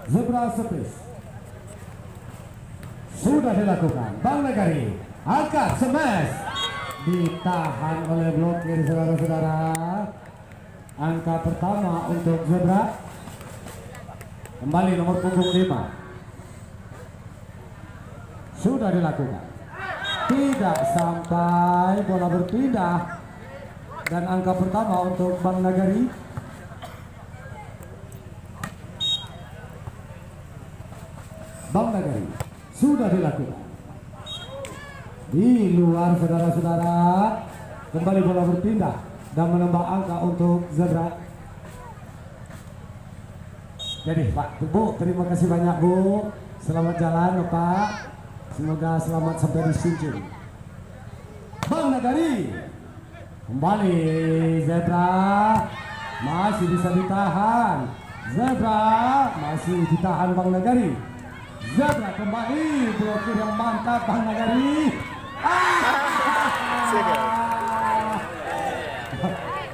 Zebra Service sudah dilakukan. Bang Nagari angkat smash, ditahan oleh blokir saudara-saudara. Angka pertama untuk Zebra. Kembali nomor punggung 5 sudah dilakukan, tidak sampai, bola berpindah dan angka pertama untuk Bang Nagari. Bang Nagari sudah dilakukan di luar saudara-saudara. Kembali bola berpindah dan menambah angka untuk Zebra. Jadi Pak, Bu, terima kasih banyak Bu. Selamat jalan Pak. Semoga selamat sampai di Sinjin. Bang Nagari kembali, Zebra masih bisa ditahan. Zebra masih ditahan Bang Nagari. Zebra kembali, blokir yang mantap Bang Nagari.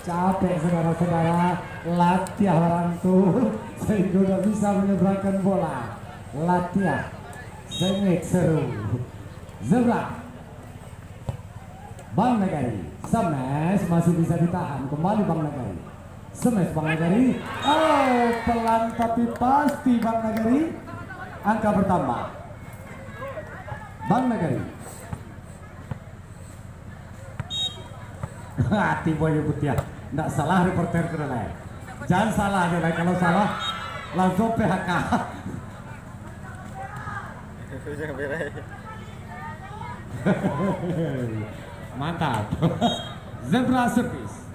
Capek saudara-saudara, latihan orang tuh sehingga udah bisa menyeberangkan bola. Latihan sengit seru. Zebra, Bang Nagari smash masih bisa ditahan. Kembali Bang Nagari smash. Bang Nagari, oh pelan tapi pasti Bang Nagari. Angka bertambah. Bang Nagari hati boy nyebut ya. Nggak salah reporter kena. Jangan salah deh, kalau salah langsung PHK. Mantap. Zebra Service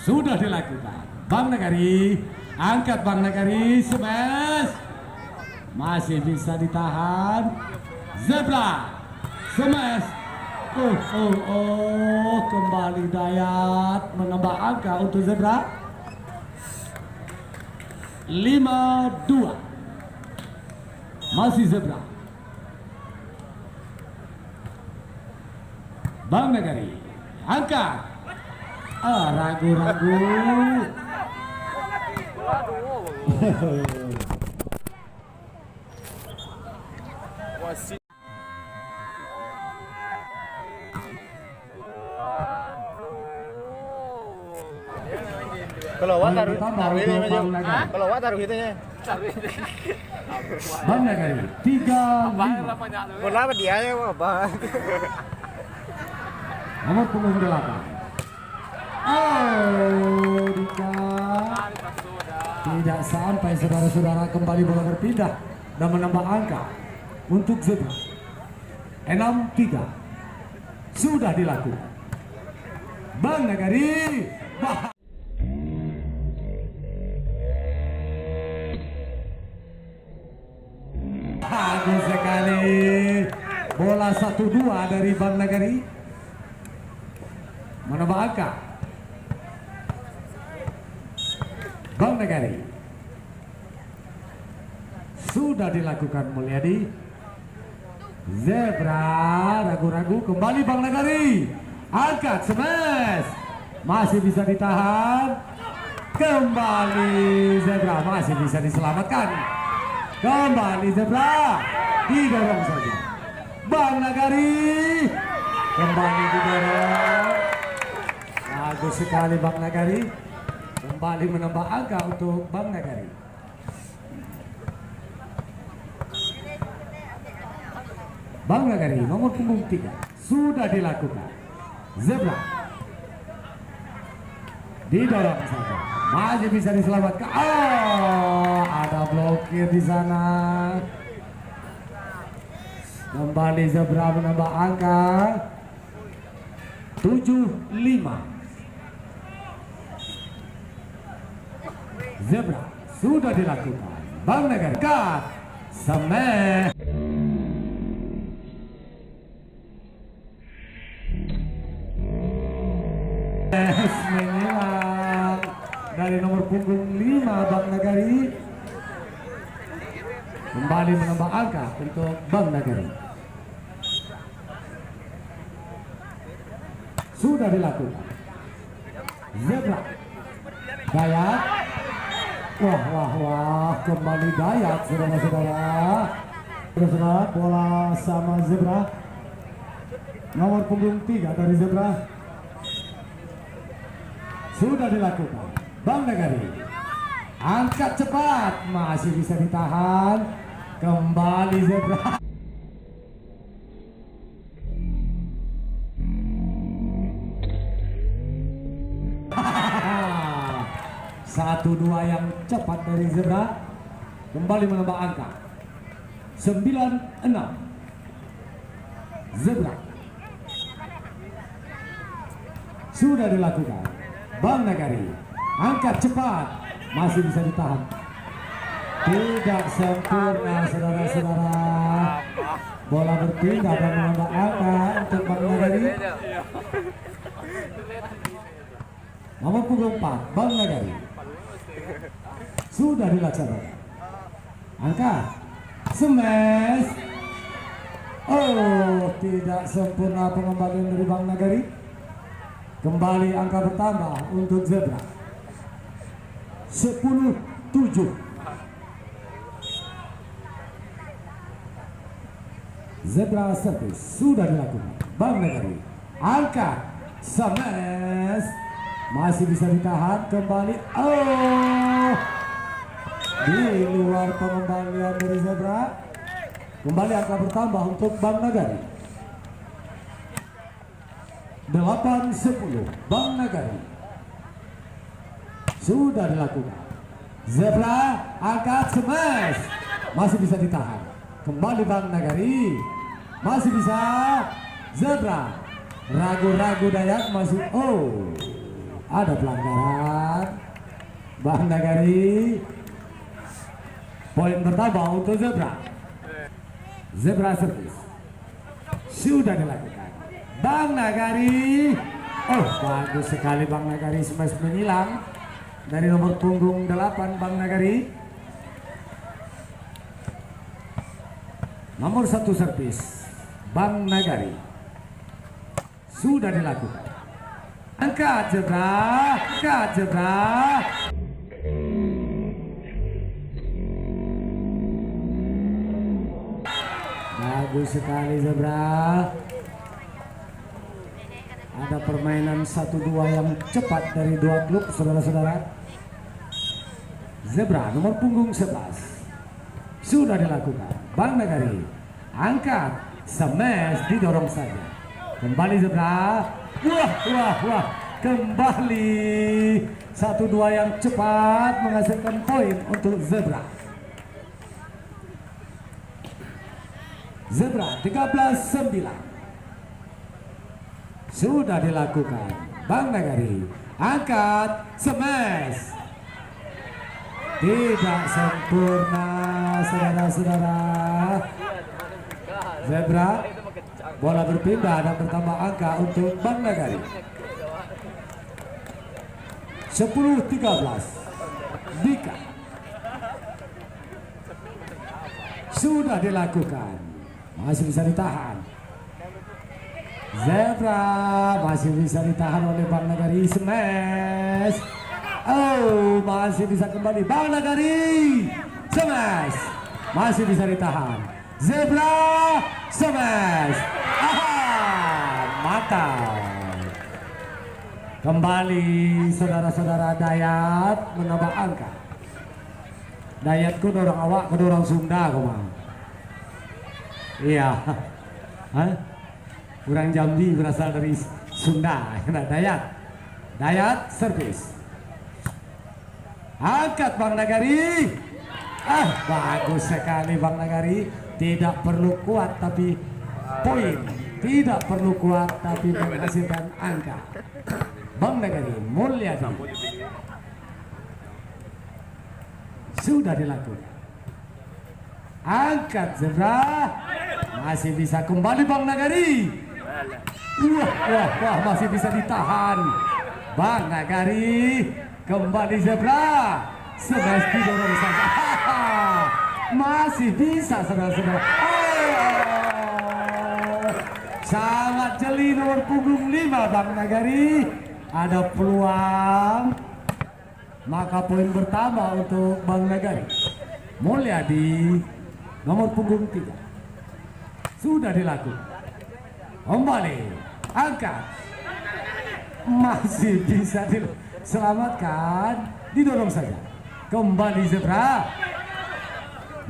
sudah dilakukan. Bang Nagari angkat, Bang Nagari smash masih bisa ditahan. Zebra smash. Kembali Dayat menambah angka untuk Zebra. 5-2 masih Zebra. Bang Nagari angkat, ragu-ragu. Kalau taruh gitu ya. Bang Nagari 3-5. Bola apa dia ya Bang? Nomor punggung 8. Dika. Tidak sampai saudara-saudara, kembali bola berpindah dan menambah angka untuk Zebra. 6-3 sudah dilakukan. Bang Nagari bagus sekali. Bola 1-2 dari Bang Nagari menambah angka. Bang Nagari sudah dilakukan Mulyadi. Zebra ragu-ragu, kembali Bang Nagari angkat smash masih bisa ditahan. Kembali Zebra masih bisa diselamatkan. Kembali Zebra didorong saja. Bang Nagari kembali didorong. Bagus sekali Bang Nagari. Kembali menambah angka untuk Bang Nagari. Bang Nagari nomor punggung 3 sudah dilakukan. Zebra didorong saja, masih bisa diselamatkan. Ada blokir di sana. Kembali Zebra menambah angka 7-5. Zebra sudah dilakukan. Bang Nagari cut smash. Menyilang dari nomor punggung 5 Bang Nagari. Kembali menambah angka untuk Bang Nagari. Sudah dilakukan. Zebra Dayat Wah, kembali Dayat, saudara-saudara. Saudara, bola sama Zebra. Nomor punggung 3 dari Zebra. Sudah dilakukan. Bang Nagari. Angkat cepat, masih bisa ditahan. Kembali Zebra. Satu dua yang cepat dari Zebra. Kembali menambah angka 9-6. Zebra. Sudah dilakukan. Bang Nagari. Angkat cepat, masih bisa ditahan. Tidak sempurna, saudara-saudara. Bola berpindah dan menambah angka untuk Bang Nagari. Nomor punggung 4, Bang Nagari. Sudah dilaksanakan. Angkat. Smash. Oh, tidak sempurna pengembalian dari Bang Nagari. Kembali angka bertambah untuk Zebra. 10-7. Zebra service sudah dilakukan. Bang Nagari. Angkat. Smash. Masih bisa ditahan. Kembali. Oh, di luar pengembalian dari Zebra. Kembali angka bertambah untuk Bang Nagari. 8-10. Bang Nagari. Sudah dilakukan. Zebra angkat smash. Masih bisa ditahan. Kembali Bang Nagari. Masih bisa. Zebra. Ragu-ragu Dayak masih. Oh, ada pelanggaran. Bang Nagari. Poin bertambah untuk Zebra. Zebra service. Sudah dilakukan. Bang Nagari. Oh, bagus sekali Bang Nagari. Smash menyilang dari nomor punggung 8 Bang Nagari. Nomor 1 servis Bang Nagari. Sudah dilakukan. Angkat Zebra. Angkat Zebra. Bagus sekali Zebra. Ada permainan 1-2 yang cepat dari dua klub, saudara-saudara. Zebra nomor punggung 11. Sudah dilakukan. Bang Nagari. Angkat. Smash didorong saja. Kembali Zebra. Wah. Kembali. 1-2 yang cepat menghasilkan poin untuk Zebra. Zebra 13-9. Sudah dilakukan. Bang Nagari. Angkat. Smash. Tidak sempurna, saudara-saudara. Zebra. Bola berpindah dan bertambah angka untuk Bang Nagari. 10-13. Dika. Sudah dilakukan. Masih bisa ditahan. Zebra masih bisa ditahan oleh Bang Nagari. Smash. Oh, masih bisa kembali Bang Nagari. Smash. Masih bisa ditahan. Zebra. Smash. Mantap. Kembali saudara-saudara Dayat menambah angka. Dayat ku orang awak, ku orang Sunda kumah. Iya. Hah? Kurang Jambi berasal dari Sunda. Nah, Dayat servis. Angkat Bang Nagari. Bagus sekali Bang Nagari. Tidak perlu kuat tapi poin. Tidak perlu kuat tapi menghasilkan angka. Bang Nagari Mulyadi. Sudah dilakukan. Angkat Zebra. Masih bisa kembali Bang Nagari. Wah, masih bisa ditahan. Bang Nagari. Kembali Zebra. Smash didorong saja. Masih bisa saudara-saudara. Sangat jeli nomor punggung 5 Bang Nagari. Ada peluang. Maka poin bertambah untuk Bang Nagari. Mulyadi nomor punggung 3. Sudah dilakukan. Kembali angkat. Masih bisa diselamatkan. Didorong saja. Kembali Zebra.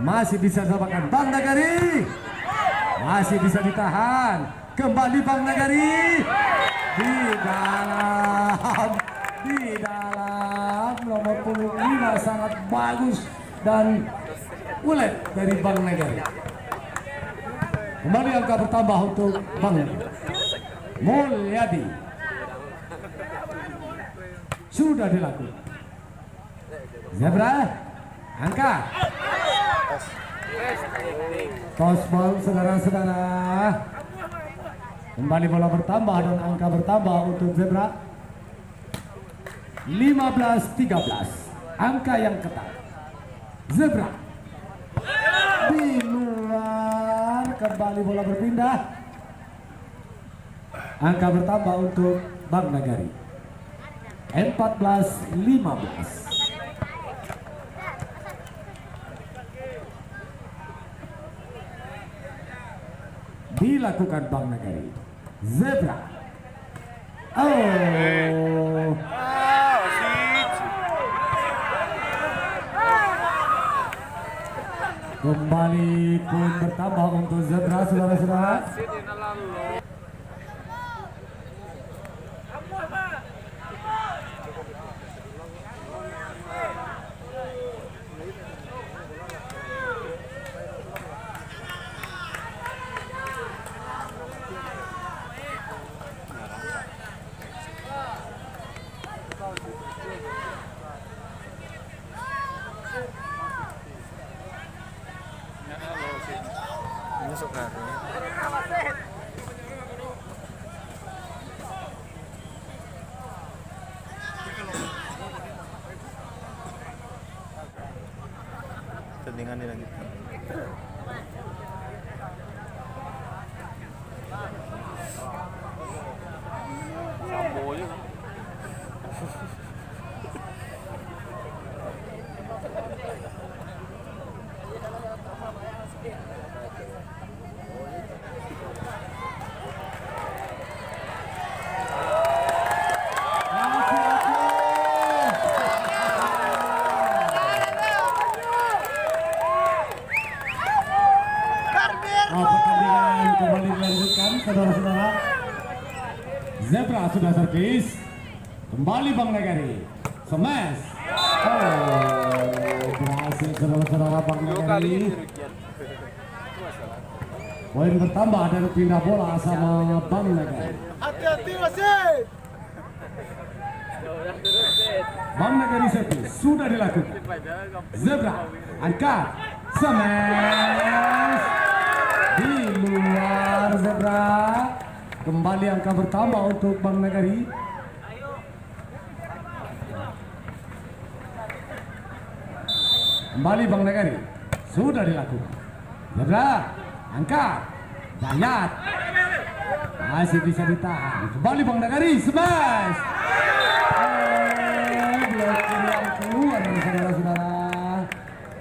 Masih bisa diselamatkan Bang Nagari. Masih bisa ditahan. Kembali Bang Nagari. Di dalam nomor punggung 5 sangat bagus dan ulet dari Bang Nagari. Kembali angka bertambah untuk Bang Mulyadi. Sudah dilakukan. Zebra angkat. Toss ball saudara-saudara. Kembali bola bertambah dan angka bertambah untuk Zebra. 15-13. Angka yang ketat. Zebra di luar, kembali bola berpindah. Angka bertambah untuk Bang Nagari. 14-15. Dilakukan Bang Nagari. Zebra. Oh. Kembali pun bertambah untuk Zebra, saudara-saudara. Masuk na. Tandingan nila gitu. Sambo yun. Pertandingan kembali dilanjutkan, saudara-saudara. Zebra sudah servis. Kembali Bang Nagari. Smash. Oh, berhasil saudara-saudara Bang Nagari. Poin bertambah dari pindah bola sama Bang Nagari. Hati-hati wasit. Bang Nagari servis sudah dilakukan. Zebra angkat. Smash. Di luar Zebra. Kembali angka bertambah untuk Bang Nagari. Kembali Bang Nagari. Sudah dilakukan. Zebra angkat. Dayat. Masih bisa ditahan. Kembali Bang Nagari. Smash. Blokir yang keluar dari saudara-saudara.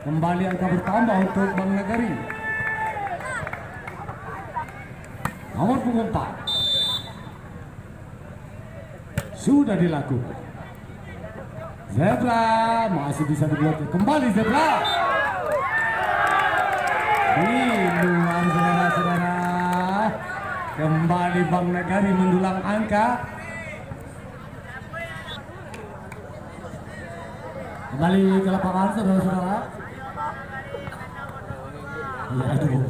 Kembali angka bertambah untuk Bang Nagari. Nomor punggung 4. Sudah dilakukan. Zebra masih bisa diblokir. Kembali Zebra. Di luar saudara-saudara. Kembali Bang Nagari mendulang angka. Kembali ke lapangan saudara-saudara. Ya, aduh.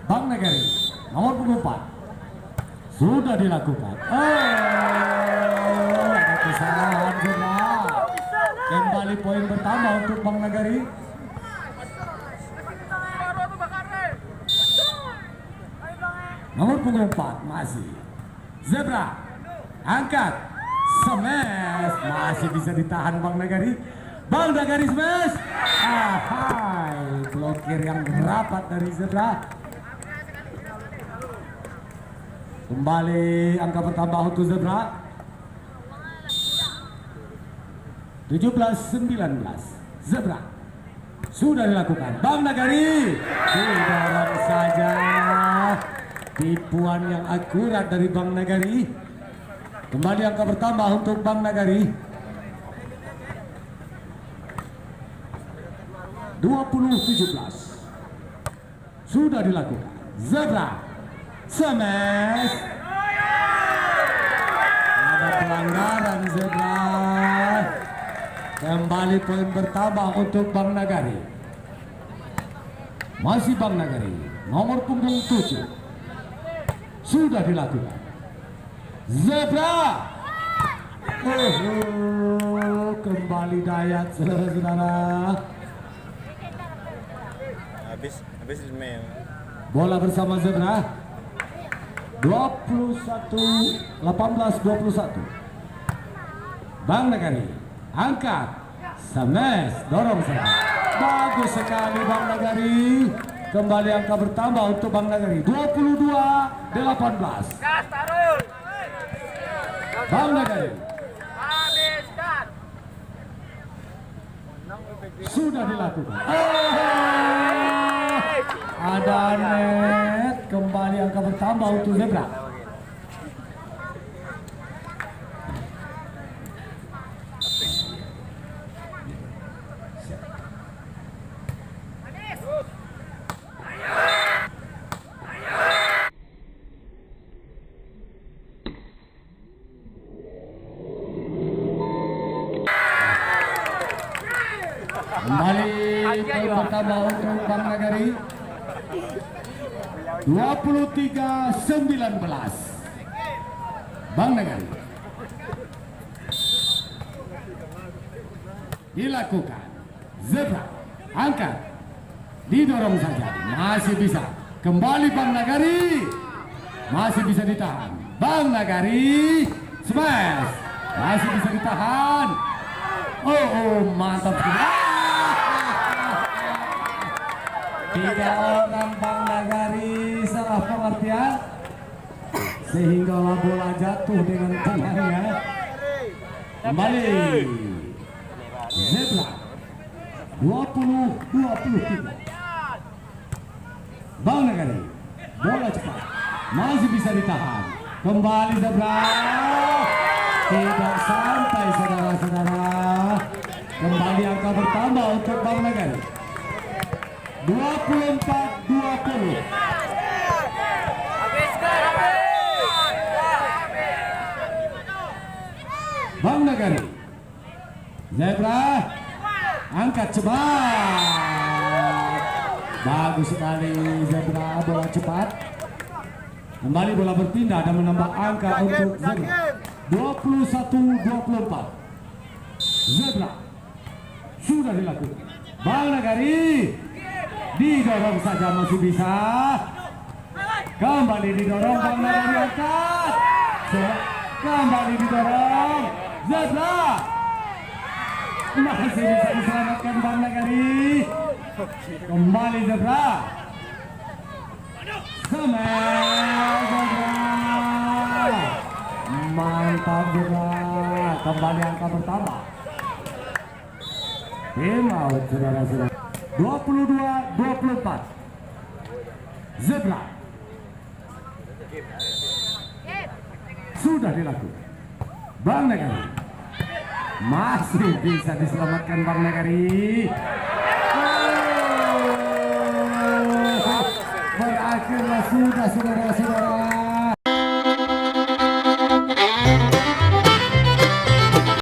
Bang Nagari nomor punggung 4 sudah dilakukan. Oh, ada kesalahan Zebra. Kembali poin bertambah untuk Bang Nagari. Nomor punggung 4 masih Zebra angkat. Smash. Masih bisa ditahan Bang Nagari. Bang Nagari smash. Hai, blokir yang rapat dari Zebra. Kembali angka bertambah untuk Zebra. 17-19. Zebra sudah dilakukan. Bang Nagari didorong saja. Tipuan yang akurat dari Bang Nagari. Kembali angka bertambah untuk Bang Nagari. 20-17. Sudah dilakukan. Zebra smash. Ada pelanggaran Zebra. Kembali poin bertambah untuk Bang Nagari. Masih Bang Nagari. Nomor punggung 7. Sudah dilakukan. Zebra. Kembali Dayat saudara-saudara. Habis main. Bola bersama Zebra. 18-21. Bang Nagari angkat, smash, dorong saja. Bagus sekali Bang Nagari. Kembali angka bertambah untuk Bang Nagari. 22-18. Bang Nagari sudah dilakukan. Ada net. Kembali angka bertambah untuk Zebra. Kembali poin pertama untuk Bang Nagari. 23-19. Bang Nagari dilakukan. Zebra angkat, didorong saja, masih bisa. Kembali Bang Nagari, masih bisa ditahan. Bang Nagari smash, masih bisa ditahan. Mantap sekali. Tiga orang Bang Nagari salah pengertian sehingga bola jatuh dengan tenangnya. Kembali Zebra 20-23. Bang Nagari bola cepat, masih bisa ditahan. Kembali Zebra, tidak sampai saudara-saudara. Kembali angka bertambah untuk Bang Nagari. 24-20. Bang Nagari. Zebra angkat cepat. Bagus sekali Zebra, bola cepat. Kembali bola berpindah dan menambah angka untuk Zebra. 21-24. Zebra sudah dilakukan. Bang Nagari didorong saja, masih bisa. Kembali didorong Bang Nagari, angkat. Kembali didorong Zebra, masih bisa diselamatkan Bang Nagari. Kembali Zebra, smash Zebra, mantap Zebra. Kembali angka bertambah. Tim out saudara-saudara. 22-24. Zebra sudah dilakukan. Bang Nagari masih bisa diselamatkan Bang Nagari. Berakhirlah sudah saudara-saudara.